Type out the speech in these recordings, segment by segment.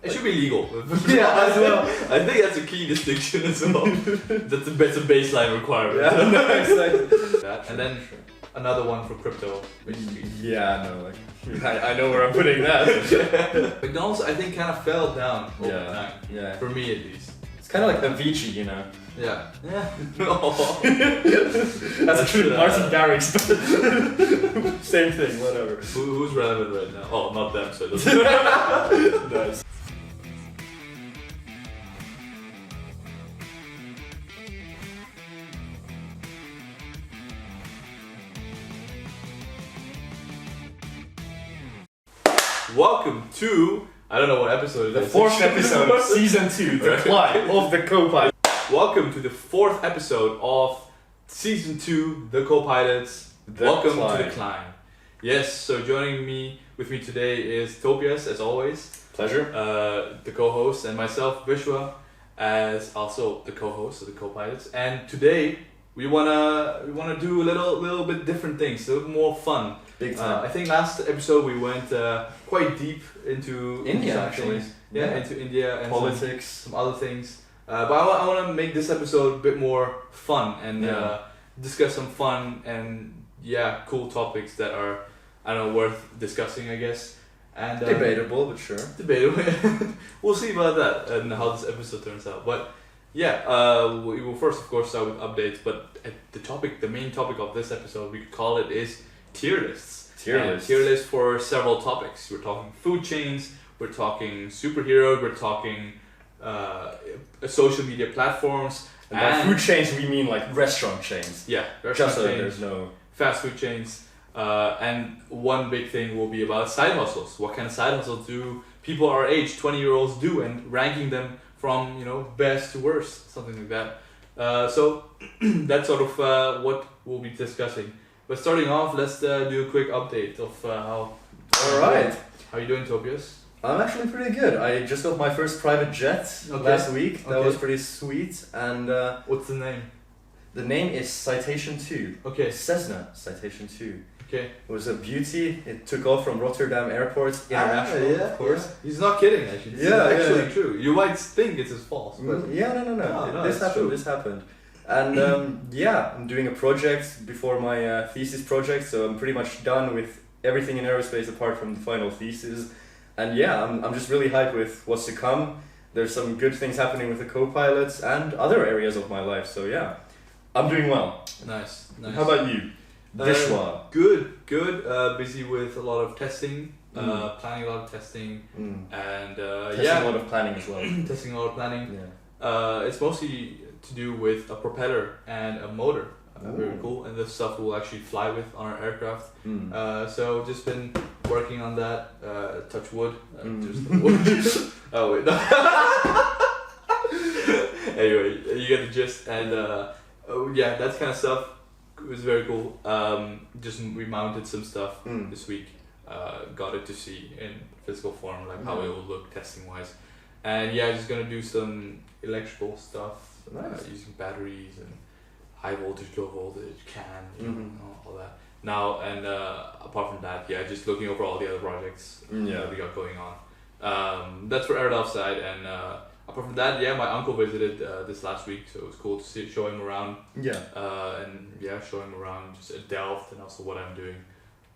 It should be legal. Yeah, as well. I think that's a key distinction as well. That's a baseline requirement. Yeah, exactly. That. And then another one for crypto, basically. Yeah, no, like I know where I'm putting that. McDonald's, I think, kind of fell down over Yeah. time. Yeah. For me, at least. It's kind of like Avicii, you know. Yeah. Yeah. That's true. Martin Garrix, but same thing. Whatever. Who's relevant right now? Oh, not them. So it doesn't. Nice. Welcome to, I don't know what episode it The is. fourth episode of season 2, The Climb of the Copilot. Welcome to the fourth episode of season 2, The Copilots. Welcome to the climb. Yes, so joining me with me today is Topias, as always. Pleasure. The co-host, and myself, Vishwa, as also the co-host of the Co-Pilots. And today we wanna do a little bit different things, a little more fun. Big time. I think last episode we went quite deep into India, some actually. things. Yeah, into India and politics, some other things. But I want to make this episode a bit more fun and discuss some fun and cool topics that are, I don't know, worth discussing, I guess. And debatable, but sure. Debatable. We'll see about that and how this episode turns out. But we will first, of course, start with updates. But the main topic of this episode, we could call it, is tier lists. Tier lists for several topics. We're talking food chains. We're talking superheroes. We're talking social media platforms. And by food chains, we mean like restaurant chains. Yeah, restaurant just so chains, there's no fast food chains. And one big thing will be about side hustles. What kind of side hustles do people our age, 20-year-olds, do, and ranking them from best to worst, something like that. So that's sort of what we'll be discussing. But starting off, let's do a quick update of how. All right. How you doing, Topias? I'm actually pretty good. I just got my first private jet last week. That was pretty sweet. And what's the name? The name is Citation 2. Okay. Cessna Citation 2. Okay. It was a beauty. It took off from Rotterdam Airport International, of course. Yeah. He's not kidding, actually. This is actually true. You might think it's false, but no. This happened. And I'm doing a project before my thesis project, so I'm pretty much done with everything in aerospace apart from the final thesis. And I'm just really hyped with what's to come. There's some good things happening with the co-pilots and other areas of my life, so I'm doing well. Nice. How about you? Vishwa? Good. Busy with a lot of testing, planning a lot of testing, and testing a lot of planning as well. Testing a lot of planning. Yeah. It's mostly to do with a propeller and a motor. Very cool, and this stuff we'll actually fly with on our aircraft. So just been working on that. Touch wood. Just wood. Oh wait. No. Anyway, you get the gist, and that kind of stuff. It was very cool. Just remounted some stuff this week. Got it to see in physical form, like how it will look testing wise. And just gonna do some electrical stuff, using batteries and high voltage, low voltage, all that. Now, and apart from that, just looking over all the other projects that we got going on. That's for Erdal's side, and apart from that, my uncle visited this last week, so it was cool to show him around. Show him around just at Delft and also what I'm doing.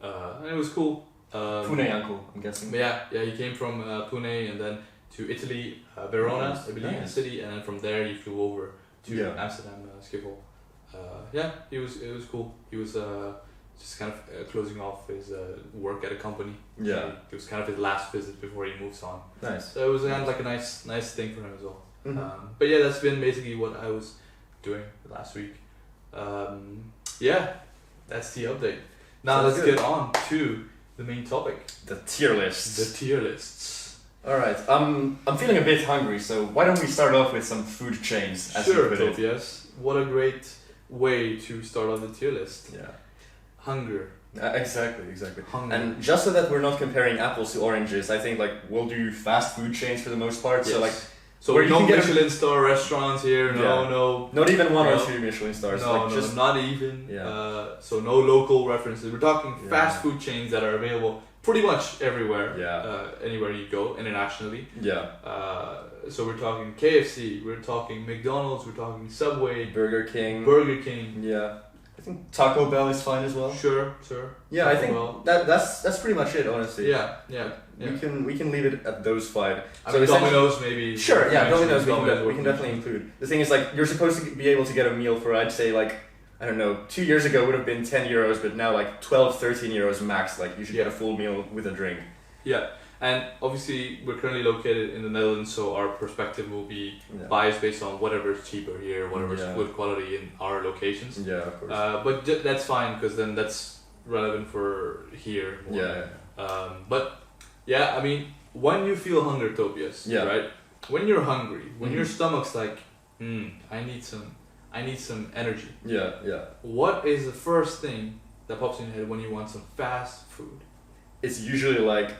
And it was cool. Pune uncle, I'm guessing. But he came from Pune and then to Italy, Verona, I believe, the city, and then from there he flew over to Amsterdam, Schiphol. It was cool. He was just kind of closing off his work at a company. It was kind of his last visit before he moves on. Nice. So it was kind of like a nice thing for him as well. But that's been basically what I was doing last week. That's the update. Now let's get on to the main topic. The tier lists. The tier lists. Alright, I'm feeling a bit hungry, so why don't we start off with some food chains, as you put it. Yes. What a great way to start on the tier list. Hunger. Exactly. Hunger. And just so that we're not comparing apples to oranges, I think we'll do fast food chains for the most part. Yes. So where no Michelin star restaurants here, no. Not even 1 or 2 Michelin stars. Not even. So no local references. We're talking fast food chains that are available pretty much everywhere. Yeah. Anywhere you go internationally. Yeah. So we're talking KFC, we're talking McDonald's, we're talking Subway, Burger King. Yeah. I think Taco Bell is fine as well. Sure. Yeah, Taco I think Bell. that's pretty much it, honestly. Yeah. We can leave it at those 5. I mean, Domino's maybe. Sure, yeah, Domino's we can work. definitely include. The thing is, like, you're supposed to be able to get a meal for, I'd say, like, I don't know, 2 years ago would have been 10 euros, but now like 12, 13 euros max. Like, you should get a full meal with a drink. Yeah, and obviously we're currently located in the Netherlands, so our perspective will be biased based on whatever is cheaper here, whatever is good quality in our locations. Yeah, of course. But that's fine, because then that's relevant for here more. Yeah. But yeah, I mean, when you feel hunger, Tobias, right? When you're hungry, when your stomach's like, I need some energy. Yeah. What is the first thing that pops in your head when you want some fast food? It's usually like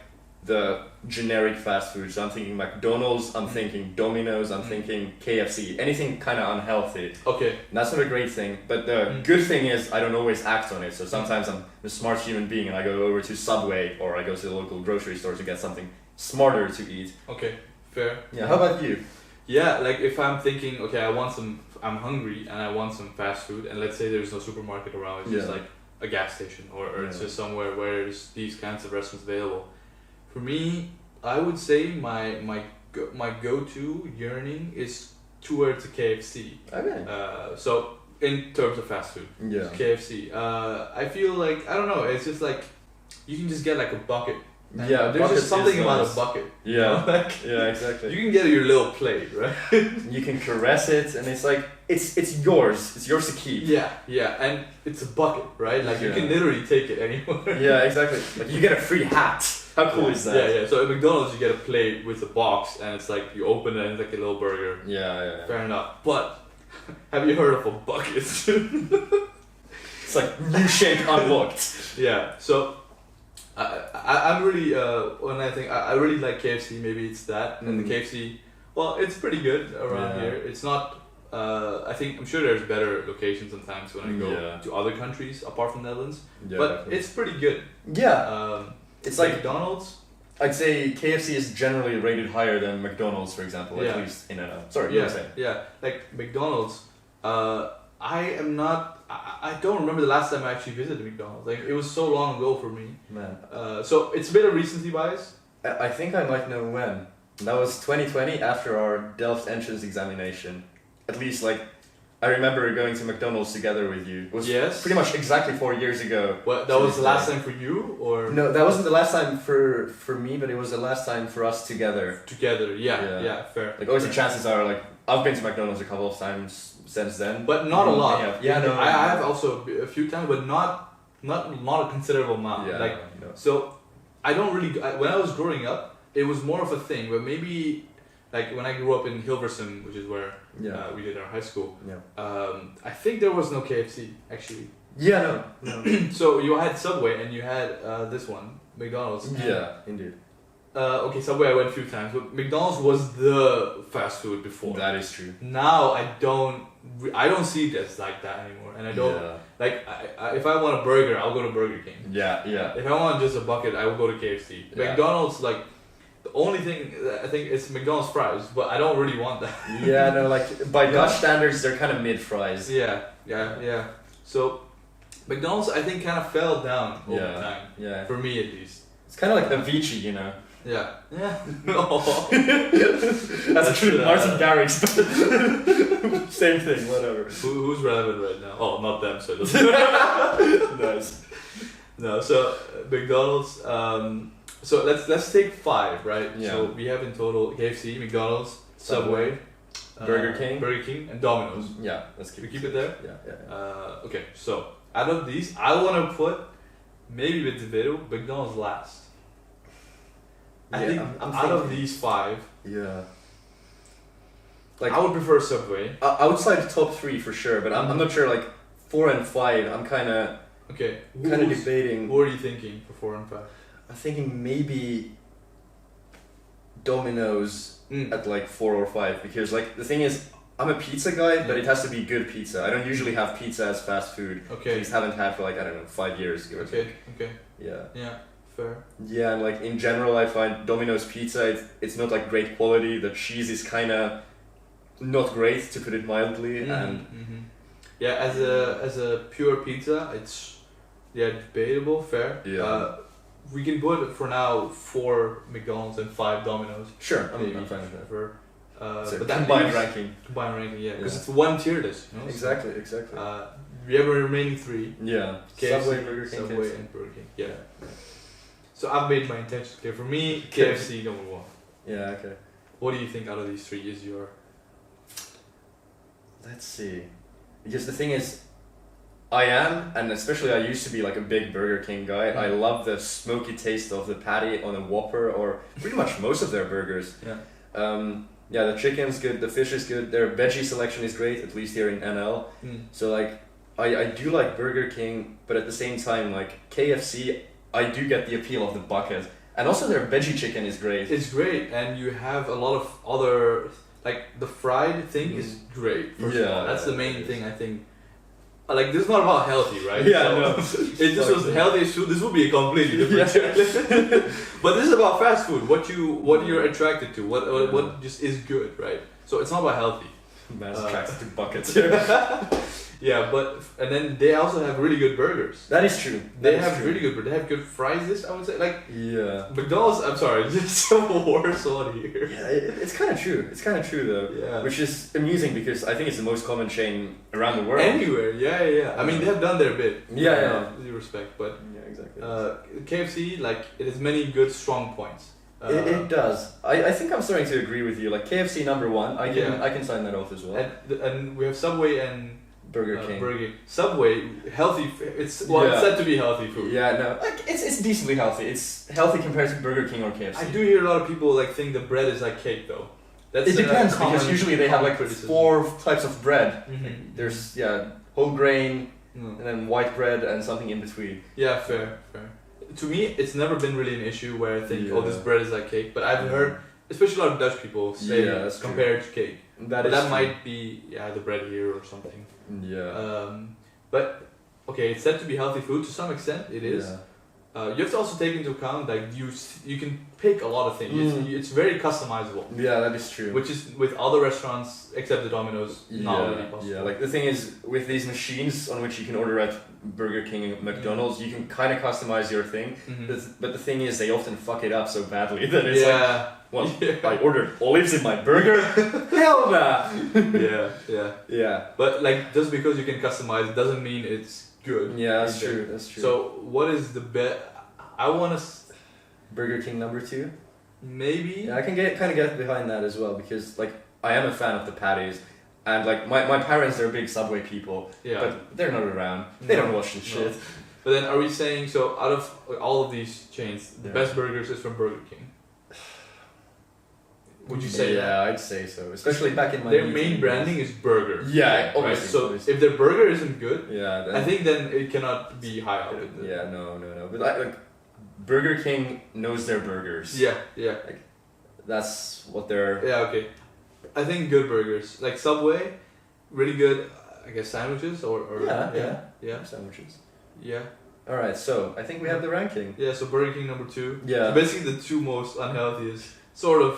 the generic fast food. So I'm thinking McDonald's, I'm thinking Domino's, I'm thinking KFC. Anything kind of unhealthy. Okay. And that's not a great thing. But the good thing is I don't always act on it. So sometimes I'm a smart human being and I go over to Subway or I go to the local grocery store to get something smarter to eat. Okay, fair. Yeah, how about you? Yeah, like if I'm thinking, okay, I'm hungry and I want some fast food, and let's say there's no supermarket around, it's just like a gas station or it's just somewhere where there's these kinds of restaurants available. For me, I would say my go-to yearning is towards a KFC. Okay. So in terms of fast food, KFC. I feel like, I don't know, it's just like you can just get like a bucket. Yeah, there's just something about a bucket. Yeah, you know? Like, yeah, exactly. You can get your little plate, right? You can caress it, and it's like it's yours. It's yours to keep. Yeah, and it's a bucket, right? Like you can literally take it anywhere. Yeah, exactly. Like you get a free hat. How cool is that? Yeah. So at McDonald's you get a plate with a box, and it's like you open it and it's like a little burger. Yeah. Fair enough. But have you heard of a bucket? It's like new shape unlocked. Yeah. So. I'm really when I think I really like KFC. Maybe it's that, and the KFC. Well, it's pretty good around here. It's not. I'm sure there's better locations sometimes when I go to other countries apart from Netherlands. Yeah, but definitely. It's pretty good. Yeah. It's like McDonald's. I'd say KFC is generally rated higher than McDonald's, for example. At least in Sorry, you were saying. Yeah, like McDonald's. I don't remember the last time I actually visited McDonald's. Like it was so long ago for me. Man. So it's a bit of recency bias. I think I might know when. That was 2020 after our Delft entrance examination. At least like I remember going to McDonald's together with you. It was pretty much exactly 4 years ago. What, that was the last time for you, or? No, that wasn't the last time for me, but it was the last time for us together. Together, yeah, fair. Like obviously chances are like I've been to McDonald's a couple of times since then. But not a lot. Yeah, no. I have also a few times, but not a considerable amount. Yeah, So I don't really, when I was growing up, it was more of a thing, but maybe like when I grew up in Hilversum, which is where we did our high school, I think there was no KFC actually. Yeah, no. So you had Subway and you had this one, McDonald's. Yeah, indeed. Okay, Subway I went a few times, but McDonald's was the fast food before. That is true. Now I don't see it as like that anymore, and I don't like. If I want a burger, I'll go to Burger King. Yeah. If I want just a bucket, I will go to KFC. Yeah. McDonald's, like the only thing I think is McDonald's fries, but I don't really want that. Yeah, no, like by Dutch standards, they're kind of mid fries. Yeah. So McDonald's, I think, kind of fell down over time. Yeah. For me, at least. It's kind of like Avicii, you know. Yeah. That's true. Martin Garrix. Same thing. Whatever. Who's relevant right now? Oh, not them. So it doesn't. Nice. No. So McDonald's. So let's take 5, right? Yeah. So we have in total KFC, McDonald's, Subway, Burger King, and Domino's. Yeah. Let's keep it there. Yeah. Okay. So out of these, I want to put maybe with the video McDonald's last. I think out of these 5, like I would prefer Subway. Outside top 3 for sure, but I'm not sure. Like 4 and 5, I'm kind of debating. Who are you thinking for 4 and 5? I'm thinking maybe Domino's at like 4 or 5, because like the thing is, I'm a pizza guy, but it has to be good pizza. I don't usually have pizza as fast food. Okay. I just haven't had for like, I don't know, 5 years. Okay. Yeah. Yeah. fair. Yeah, and like in general, I find Domino's pizza, it's not like great quality. The cheese is kind of not great, to put it mildly, and yeah, as a pure pizza, it's debatable. Fair. Yeah. We can put for now 4 McDonald's and 5 Domino's. Sure, maybe I'm fine with that. So but that combined ranking. Combined ranking, yeah, because it's one tier list. You know? Exactly. We have a remaining 3. Yeah. KFC, Subway, Burger King, Subway, KFC. and Burger King. Yeah. So I've made my intentions clear. For me, KFC number 1. Yeah. Okay. What do you think out of these 3 is your? Let's see. Because the thing is, I am, and especially I used to be like a big Burger King guy. I love the smoky taste of the patty on a Whopper, or pretty much most of their burgers. Yeah. Yeah, the chicken's good, the fish is good, their veggie selection is great, at least here in NL. So like, I do like Burger King, but at the same time, like KFC, I do get the appeal of the bucket. And also their veggie chicken is great. It's great, and you have a lot of other, like the fried thing is great. First of all. That's the main thing I think. Like, this is not about healthy, right? Yeah, so, no. If this was healthiest food, this would be a completely different channel. But this is about fast food. What you're attracted to. What just is good, right? So it's not about healthy. Man's attracted to buckets. Yeah, and then they also have really good burgers. That is true. They have really good, but they have good fries. I would say, like McDonald's. I'm sorry, it's so worse on here. Yeah, it's kind of true. It's kind of true though. Yeah. Which is amusing because I think it's the most common chain around the world. Anywhere, yeah. I mean, they have done their bit. Yeah. With respect, but yeah, exactly. KFC, like, it has many good strong points. It does. I think I'm starting to agree with you. Like KFC number 1, I can sign that off as well. And we have Subway and Burger King. Subway, healthy. It's said to be healthy food. Yeah, no, like it's decently healthy. It's healthy compared to Burger King or KFC. I do hear a lot of people like think the bread is like cake though. It depends because usually they have like 4 types of bread. Like, there's whole grain, and then white bread and something in between. Yeah, fair. To me, it's never been really an issue where I think, this bread is like cake. But I've heard, especially a lot of Dutch people say compared to cake. That might be the bread here or something. Yeah. But okay, it's said to be healthy food to some extent. It is. Yeah. You have to also take into account like you can pick a lot of things. It's very customizable. Yeah, that is true. Which is with other restaurants except the Domino's not really possible. Yeah, like the thing is with these machines on which you can order at Burger King and McDonald's, you can kind of customize your thing. But the thing is, they often fuck it up so badly that it's I ordered olives in my burger. Hell nah. Yeah. But like just because you can customize it doesn't mean it's good. Yeah, that's true. So what is the bet? I want to. Burger King number 2. Maybe. Yeah, I can kind of get behind that as well because like I am a fan of the patties. And like my parents, they're big Subway people, but they're not around. They don't watch this shit. But then, are we saying so? Out of all of these chains, the best burgers is from BurgerKing? Would you say that? Yeah, I'd say so. Especially back in my their main branding is burger. Yeah, obviously. Right? So if their burger isn't good, then I think then it cannot be high up. No. But like Burger King knows their burgers. Yeah. Like that's what they're. Yeah. Okay. I think good burgers like Subway, really good. I guess sandwiches or yeah sandwiches. Yeah. All right, so I think we have the ranking. Yeah. So Burger King number 2. Yeah. So basically, the 2 most unhealthiest. Sort of.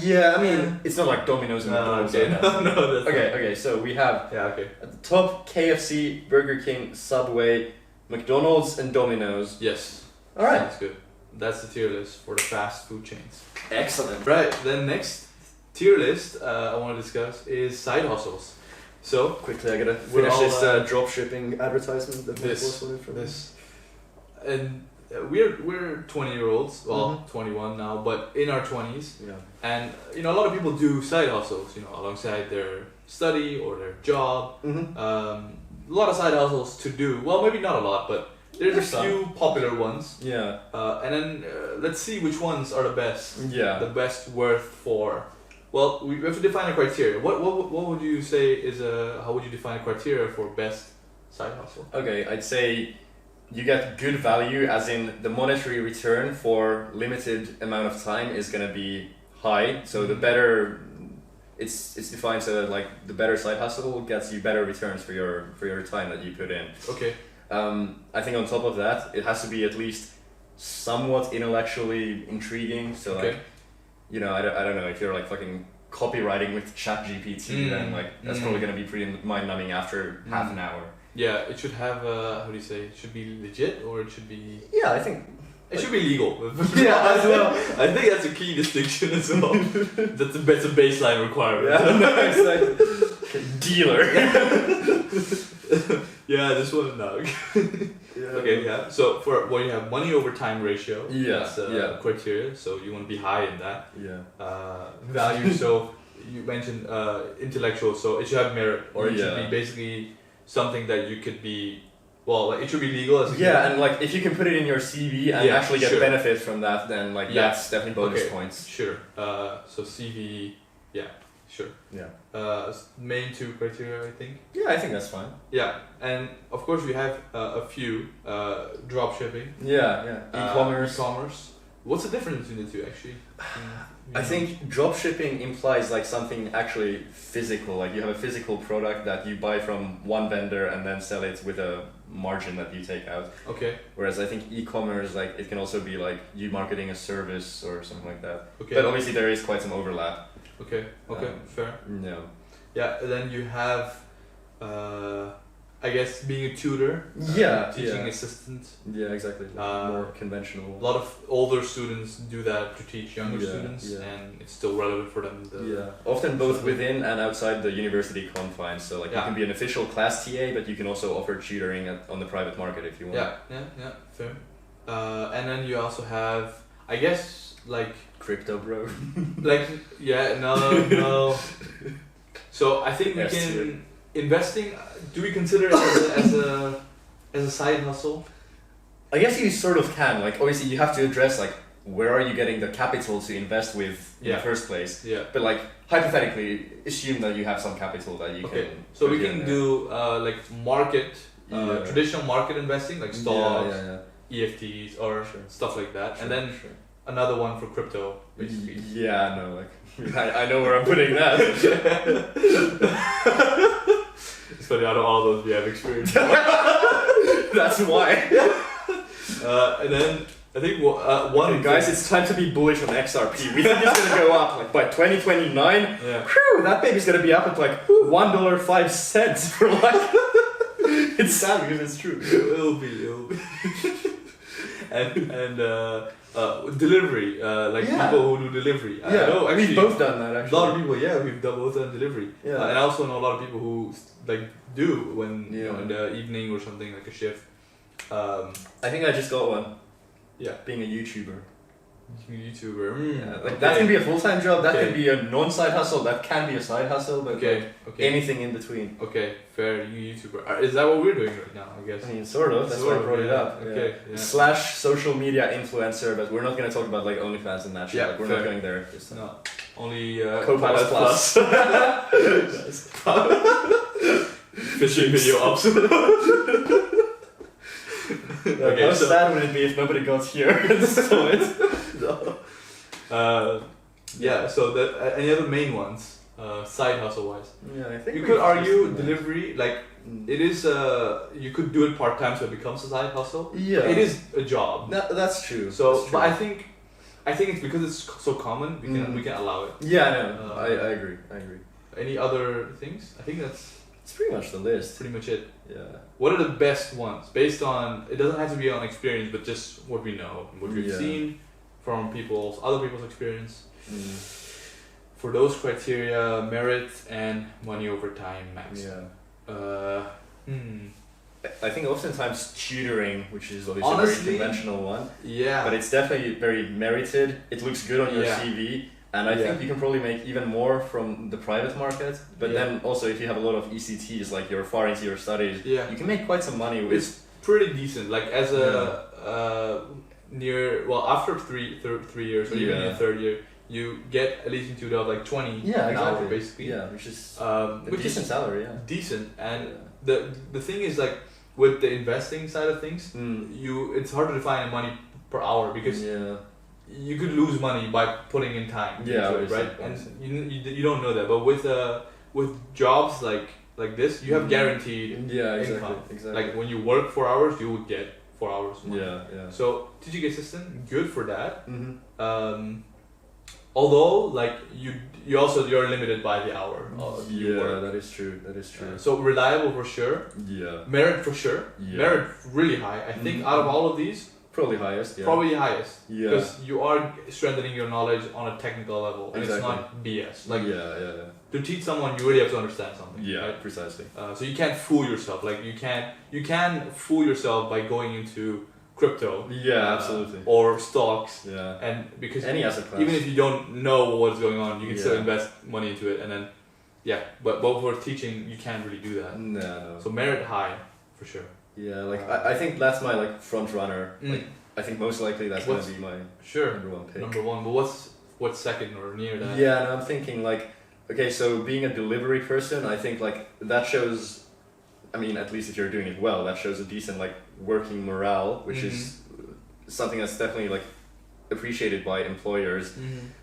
Yeah, I mean, it's not like Domino's and McDonald's. No. Okay. So we have at the top KFC, Burger King, Subway, McDonald's, and Domino's. Yes. All right. That's good. That's the tier list for the fast food chains. Excellent. Right. Then next tier list I want to discuss is side hustles. So quickly, I gotta finish this drop shipping advertisement. This. And we're 20-year-olds, 21 now, but in our 20s. Yeah. And a lot of people do side hustles, alongside their study or their job. A lot of side hustles to do. Well, maybe not a lot, but there's a few popular ones. Yeah. And then let's see which ones are the best. Yeah. The best worth for. Well, we have to define a criteria. What would you say is how would you define a criteria for best side hustle? Okay, I'd say you get good value, as in the monetary return for limited amount of time is gonna be high. So the better it's defined so that like the better side hustle gets you better returns for your time that you put in. Okay. I think on top of that, it has to be at least somewhat intellectually intriguing. So like, you know, I don't know if you're like fucking copywriting with ChatGPT, then like that's probably gonna be pretty mind-numbing after half an hour. Yeah, it should have how do you say? It should be legit, or it should be. Yeah, I think. It should be legal. Yeah, as well. I think that's a key distinction as well. That's a baseline requirement. Yeah, exactly. Dealer. Yeah, this one now. Okay, yeah. So for you have money over time ratio. That's criteria. So you want to be high in that. Yeah. Value. So you mentioned intellectual. So it should have merit, or it should be basically something that you could be. Well, like, it should be legal as a and like if you can put it in your CV and actually get benefit from that, then like that's definitely bonus points. Sure. So CV, sure. Yeah. Main two criteria, I think. Yeah, I think that's fine. Yeah, and of course we have a few drop shipping. Yeah. E-commerce. What's the difference between the two actually? I think drop shipping implies like something actually physical, like you have a physical product that you buy from one vendor and then sell it with a margin that you take out. Okay. Whereas I think e-commerce, like it can also be like you marketing a service or something like that. Okay. But obviously there is quite some overlap. Okay. Fair. No. Yeah, and then you have I guess being a tutor, teaching assistant. Yeah, exactly. More conventional. A lot of older students do that to teach younger students, and it's still relevant for them. Often both within and outside the university confines. So like you can be an official class TA, but you can also offer tutoring on the private market if you want. Yeah, fair. And then you also have, I guess, like crypto bro. No. So I think we can. Investing, do we consider it as a side hustle? I guess you sort of can. Like obviously you have to address like where are you getting the capital to invest with in the first place. Yeah. But like hypothetically, assume that you have some capital that you can. So we can do like market, traditional market investing, like stocks, EFTs or stuff like that, and then another one for crypto, basically. Yeah, no, like I know where I'm putting that. It's funny, out of all those we have experience. That's why. And then I think one guys, it's time to be bullish on XRP. We think it's gonna go up like by 2029. Whew, that baby's gonna be up at like $1.05 for like. It's sad because it's true. It'll be. and delivery, people who do delivery. I know, actually, we've both done that. Actually, a lot of people, we've both done delivery. And I also know a lot of people who do when in the evening or something like a shift. I think I just got one. Yeah, being a YouTuber. That can be a full-time job. That can be a non-side hustle. That can be a side hustle. But anything in between. Okay, fair. YouTuber. Is that what we're doing right now? I guess. I mean, sort of. That's why I brought it up. Okay. Yeah. / social media influencer, but we're not gonna talk about like OnlyFans and that shit. Like, we're not going there. No. Only Copilots Plus. Fishing video ops. How sad would it be if nobody got here and saw it? So that any other main ones, side hustle wise. Yeah, I think you could argue delivery, like it is. You could do it part time, so it becomes a side hustle. Yeah, it is a job. That's true. So, that's true. But I think it's because it's so common. We can allow it. Yeah, no, I agree. Any other things? I think that's. It's pretty much the list. Pretty much it. Yeah. What are the best ones based on? It doesn't have to be on experience, but just what we know, what we've seen from other people's experience. For those criteria, merit and money over time max. Yeah. I think oftentimes tutoring, which is obviously a very conventional one. Yeah. But it's definitely very merited. It looks good on your CV. And I think you can probably make even more from the private market. But then also if you have a lot of ECTs, like you're far into your studies, you can make quite some money with... It's pretty decent. Like as after three years or even in the third year, you get at least into like 20 an hour basically. Yeah, which is a decent salary, Decent. And the thing is like with the investing side of things, it's hard to define money per hour because you could lose money by putting in time into it, right? And you don't know that. But with jobs like this, you have guaranteed income. Exactly. Like when you work 4 hours, you would get 4 hours. Yeah. So teaching assistant, good for that. Mm-hmm. Although like you're limited by the hour. You work. That is true. So reliable for sure. Yeah. Merit for sure. Yeah. Merit really high. I think out of all of these, probably highest. Yeah. probably highest. Yeah. Because you are strengthening your knowledge on a technical level, and Exactly. it's not BS. Like yeah. to teach someone, you really have to understand something. Yeah, Right? precisely. So you can't fool yourself. Like you can fool yourself by going into crypto. Yeah, absolutely. Or stocks. Yeah. And because Any asset class. even if you don't know what's going on, you can still Yeah. invest money into it, and then but for teaching, you can't really do that. No. So merit high for sure. Yeah, like I think that's my like front runner. Like I think most likely that's gonna be my number one pick. Number one, but what's second or near that? Yeah, and I'm thinking like, okay, so being a delivery person, I think like that shows. I mean, at least if you're doing it well, that shows a decent like working morale, which is something that's definitely like appreciated by employers.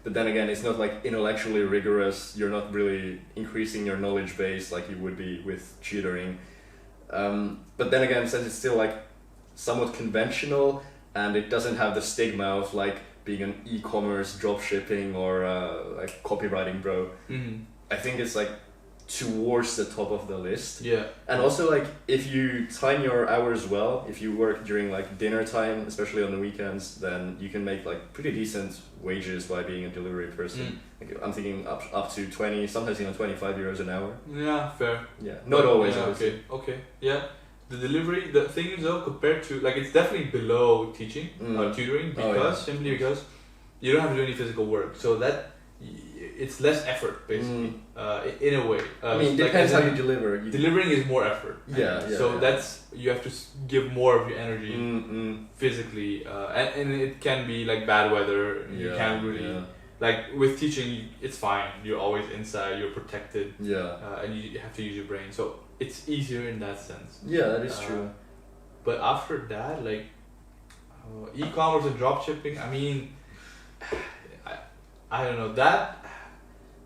But then again, it's not like intellectually rigorous. You're not really increasing your knowledge base like you would be with tutoring. But then again, since it's still like somewhat conventional and it doesn't have the stigma of like being an e-commerce drop shipping or like copywriting bro, I think it's like towards the top of the list. Yeah. And also like if you time your hours well, if you work during like dinner time, especially on the weekends, then you can make like pretty decent wages by being a delivery person. Like, I'm thinking up to 20, sometimes even 25 euros an hour. Yeah, fair. Yeah, not always. Yeah, okay. Yeah. The delivery, the thing is though, compared to like it's definitely below teaching or tutoring simply because you don't have to do any physical work, so that it's less effort basically in a way. I mean, it depends how you deliver. Delivering is more effort. So that's you have to give more of your energy physically, and it can be like bad weather. You can't really like with teaching. It's fine. You're always inside. You're protected. And you have to use your brain. So it's easier in that sense. Yeah, that is true. But after that, like e-commerce and dropshipping, I mean, I don't know that.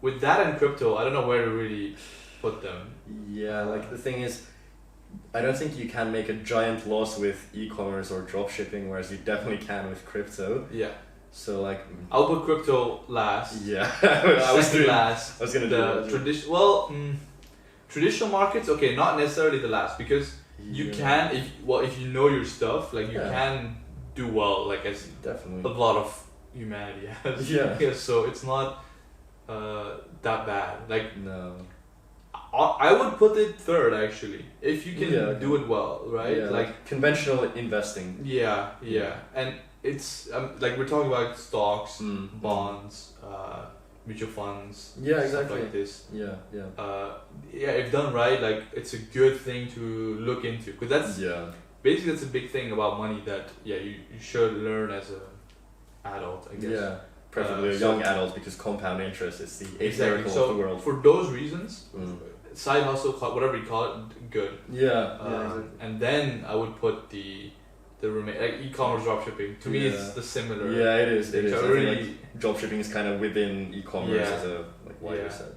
With that and crypto, I don't know where to really put them. Yeah, like the thing is, I don't think you can make a giant loss with e-commerce or dropshipping, whereas you definitely can with crypto. Yeah. So like, I'll put crypto last. Yeah, I was gonna do the traditional. Traditional markets, okay, not necessarily the last, because you can if you know your stuff, like you can do well, like as definitely a lot of humanity has. So it's not that bad. Like no, I would put it third actually, if you can do it well, right? like conventional investing. Yeah, and it's like we're talking about stocks, bonds, mutual funds, stuff like this. If done right, like it's a good thing to look into, because that's basically that's a big thing about money that you should learn as a adult, I guess. Preferably a young adult, because compound interest is the eighth miracle of the world. For those reasons, side hustle, whatever you call it, good. Exactly. And then I would put the remain like e-commerce dropshipping. To me, it's the similar. Yeah, it is. It is. So really, like, dropshipping is kind of within e-commerce as a like wider set.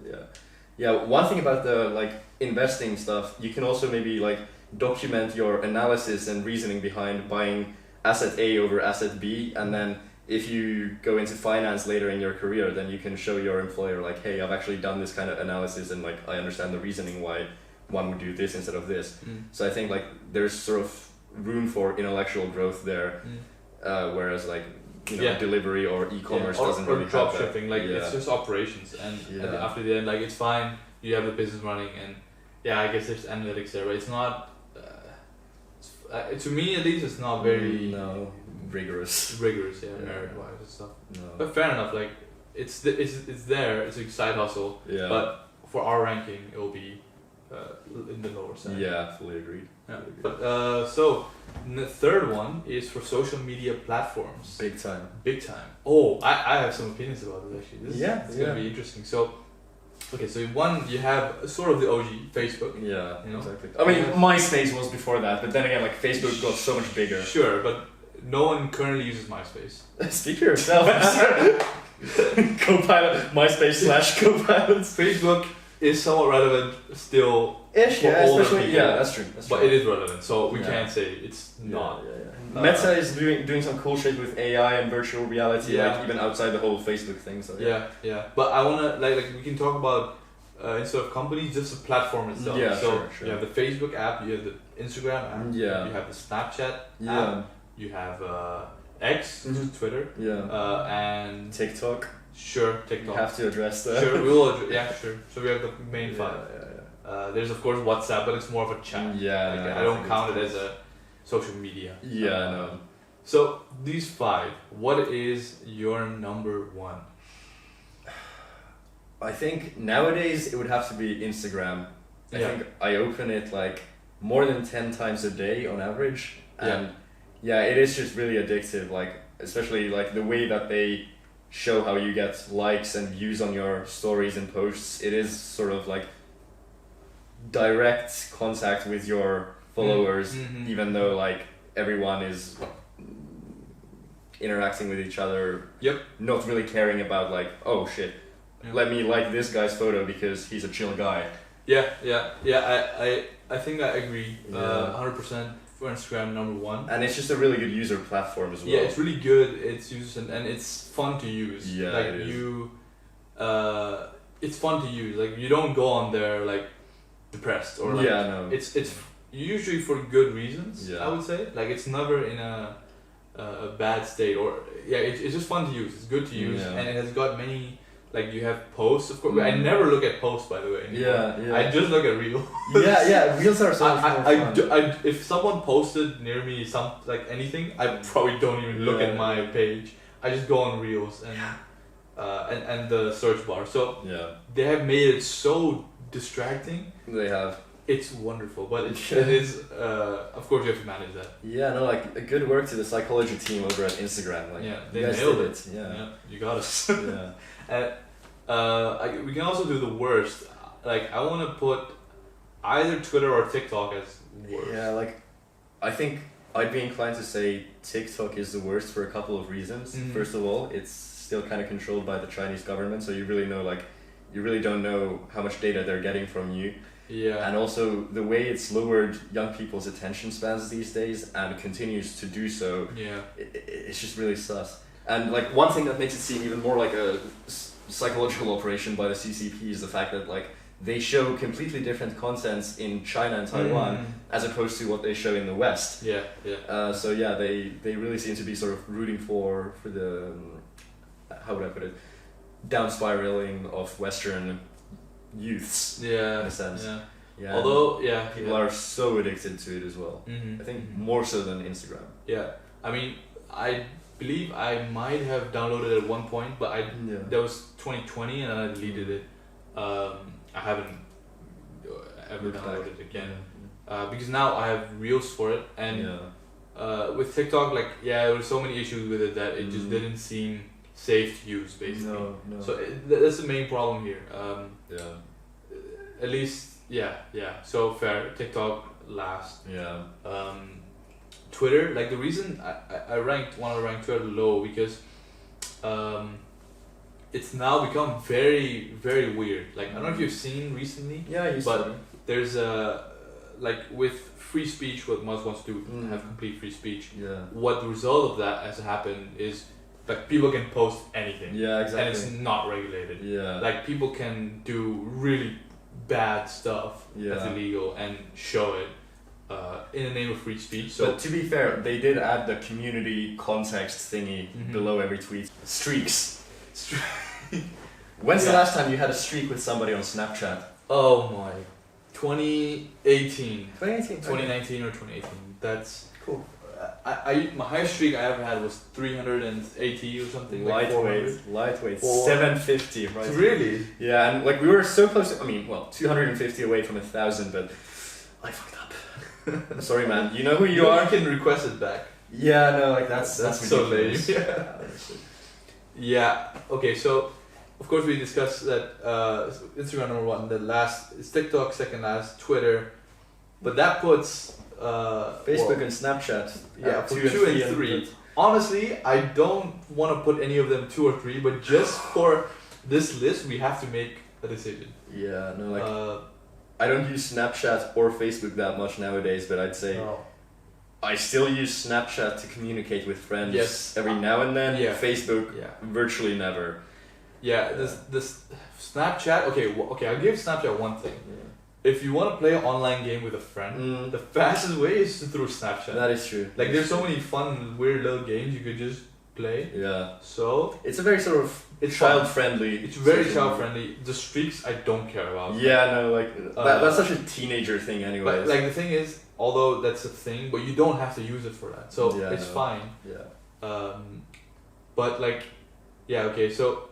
One thing about the like investing stuff, you can also maybe like document your analysis and reasoning behind buying asset A over asset B, and then if you go into finance later in your career, then you can show your employer like, hey, I've actually done this kind of analysis and like I understand the reasoning why one would do this instead of this. So I think like there's sort of room for intellectual growth there, whereas like delivery or e-commerce doesn't really have drop that. shipping, like it's just operations, and after the end, like it's fine, you have the business running, and I guess there's analytics there, but it's not to me at least it's not very rigorous merit wise and stuff. But fair enough, like it's there, it's a side hustle, but for our ranking it will be in the lower side. Fully agreed. But so the third one is for social media platforms. Big time. Oh, I have some opinions about this actually. This is gonna be interesting. So okay, so one, you have sort of the OG Facebook. Exactly. I mean, MySpace was before that, but then again, like Facebook got so much bigger. Sure, but no one currently uses MySpace. Speak for yourself. Copilot, MySpace / Copilots. Facebook is somewhat relevant still. Ish, for yeah, older especially people, that's true. but it is relevant, so we Yeah. can't say it's not. Meta is doing some cool shit with AI and virtual reality, Yeah. like even outside the whole Facebook thing. So Yeah. But I wanna like we can talk about instead of companies, just the platform itself. Yeah, so sure. you have the Facebook app, you have the Instagram app, Yeah. you have the Snapchat Yeah. app, you have X, which is Twitter, and TikTok. sure You TikTok. have to address that. Sure, we will. Yeah, sure. So we have the main Yeah, five. yeah. There's of course WhatsApp, but it's more of a chat. Yeah, Like, no, I don't think count it it's- as a social media. Yeah, no. So these five, what is your number one? I think nowadays it would have to be Instagram. I Yeah. think I open it like more than 10 times a day on average, and it is just really addictive. Like especially like the way that they show how you get likes and views on your stories and posts. It is sort of like direct contact with your followers, Mm-hmm. even though like everyone is interacting with each other. Yep. Not really caring about like, oh shit, let me like this guy's photo because he's a chill guy. I think I agree. Yeah. 100% for Instagram number one. And it's just a really good user platform as well. Yeah, it's really good. It's used and it's fun to use. Yeah, like it is. it's fun to use. Like you don't go on there like depressed or like no. it's usually for good reasons. Yeah. I would say like it's never in a bad state or it's just fun to use. It's good to use and it has got many. Like you have posts, of course. I never look at posts, by the way. Anymore. I just look at reels. Reels are so much more fun. If someone posted near me anything, I probably don't even look at my page. I just go on reels and the search bar. So they have made it so distracting. They have. It's wonderful, but it is. Of course, you have to manage that. Yeah, no, like a good work to the psychology team over at Instagram. Like, they you guys nailed did it. Yeah, you got us. Yeah. We can also do the worst. Like I want to put either Twitter or TikTok as worst. Yeah, like I think I'd be inclined to say TikTok is the worst for a couple of reasons. Mm-hmm. First of all, it's still kind of controlled by the Chinese government, so you really don't know how much data they're getting from you. Yeah. And also the way it's lowered young people's attention spans these days and continues to do so. Yeah. It's just really sus. And like one thing that makes it seem even more like a psychological operation by the CCP is the fact that like they show completely different contents in China and Taiwan as opposed to what they show in the West. So they really seem to be sort of rooting for the how would I put it, down spiraling of Western youths. In a sense. Yeah. Although people are so addicted to it as well. I think more so than Instagram. Yeah. I mean, I believe I might have downloaded it at one point, but that was 2020 and I deleted it. I haven't ever downloaded it again because now I have reels for it and with TikTok there were so many issues with it that it just didn't seem safe to use basically. No. So that's the main problem here. At least so fair. TikTok last. Twitter, like the reason I want to rank Twitter low because it's now become very, very weird. Like I don't know if you've seen recently. But there's like with free speech, what Musk wants to do, have complete free speech. What the result of that has happened is like people can post anything. Exactly. And it's not regulated. Like people can do really bad stuff that's illegal and show it. In the name of free speech. So, but to be fair, they did add the community context thingy below every tweet. Streaks. When's the last time you had a streak with somebody on Snapchat? Oh my, 2018. 2019 or 2018. That's cool. My highest streak I ever had was 380 or something. Lightweight. 750. Right. Really? Yeah, and like we were so close. 250 away from 1,000, but I fucked up. I'm sorry, man. You know who you are. You can request it back. Yeah, no, like that's so lame. Okay, so of course we discussed that Instagram number one, the last is TikTok, second last Twitter, but that puts Facebook and Snapchat. For 2 and 3. Honestly, I don't want to put any of them 2 or 3, but just for this list we have to make a decision. Yeah, no, like I don't use Snapchat or Facebook that much nowadays, but I'd say I still use Snapchat to communicate with friends every now and then. Yeah. Facebook, virtually never. Yeah, this Snapchat. Okay, I'll give Snapchat one thing. Yeah. If you want to play an online game with a friend, the fastest way is through Snapchat. That is true. Like, there's so many fun, weird little games you could just play. Yeah. So it's a very sort of child-friendly. It's very child-friendly. The streaks I don't care about. Yeah, no, like that's such a teenager thing, anyway. But like the thing is, although that's a thing, but you don't have to use it for that, so it's fine. Yeah. But like, yeah, okay, so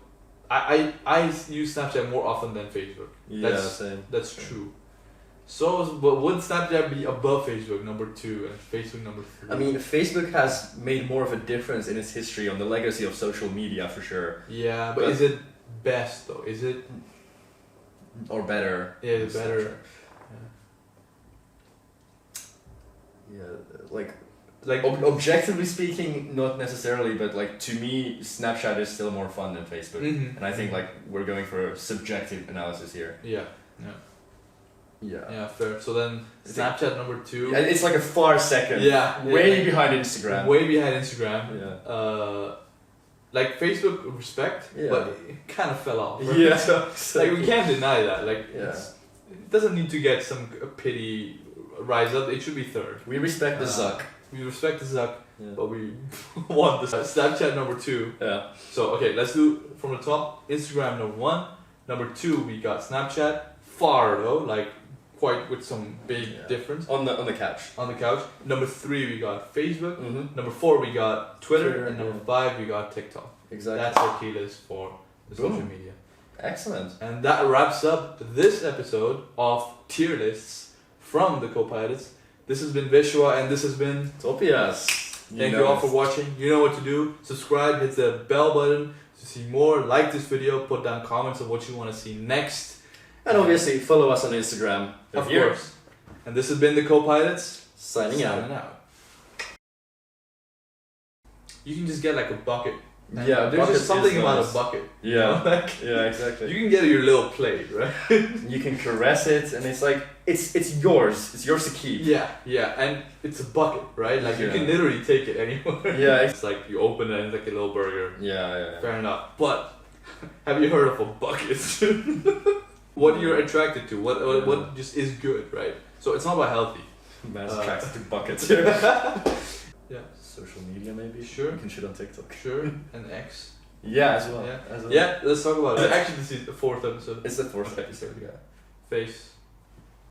I use Snapchat more often than Facebook. Yeah, same. That's true. So, but would Snapchat be above Facebook, number 2, and Facebook number 3? I mean, Facebook has made more of a difference in its history on the legacy of social media, for sure. Yeah, but is it best though? Is it or better? Yeah, it's better. Yeah, like objectively speaking, not necessarily, but like to me, Snapchat is still more fun than Facebook, and I think like we're going for a subjective analysis here. Yeah, fair. So then Snapchat number 2. Yeah, it's like a far second. Yeah, way behind Instagram. Way behind Instagram. Yeah. Like Facebook, respect, but it kind of fell off. Right? Yeah. So like we can't deny that. Like it doesn't need to get some pity rise up. It should be 3rd. We respect the Zuck. We respect the Zuck, but we want the Snapchat number 2. Yeah. So okay, let's do from the top. Instagram number 1. Number 2 we got Snapchat. Far though, like quite with some big difference. On the couch. On the couch. Number 3 we got Facebook. Number 4 we got Twitter, and number 5 we got TikTok. Exactly. That's our key list for the social media. Excellent. And that wraps up this episode of tier lists from the Copilots. This has been Vishwa and this has been Topias. Thank you all for watching. You know what to do. Subscribe, hit the bell button to see more. Like this video, put down comments of what you want to see next. And obviously follow us on Instagram. Of course. And this has been the Copilots. Signing out. You can just get like a bucket. Yeah, there's just something about a bucket. Yeah, you know? Like, yeah, exactly. You can get your little plate, right? You can caress it, and it's like it's yours. It's yours to keep. Yeah, and it's a bucket, right? Like you can literally take it anywhere. Yeah, it's like you open it and it's like a little burger. Yeah. Fair enough. But have you heard of a bucket? What you're attracted to? What just is good, right? So it's not about healthy. Man's attracted to buckets. Yeah. Social media maybe? Sure. You can shit on TikTok. Sure. And X. Yeah, as well. Yeah, let's talk about it. Actually, this is the 4th episode. It's the 4th episode, yeah. Face.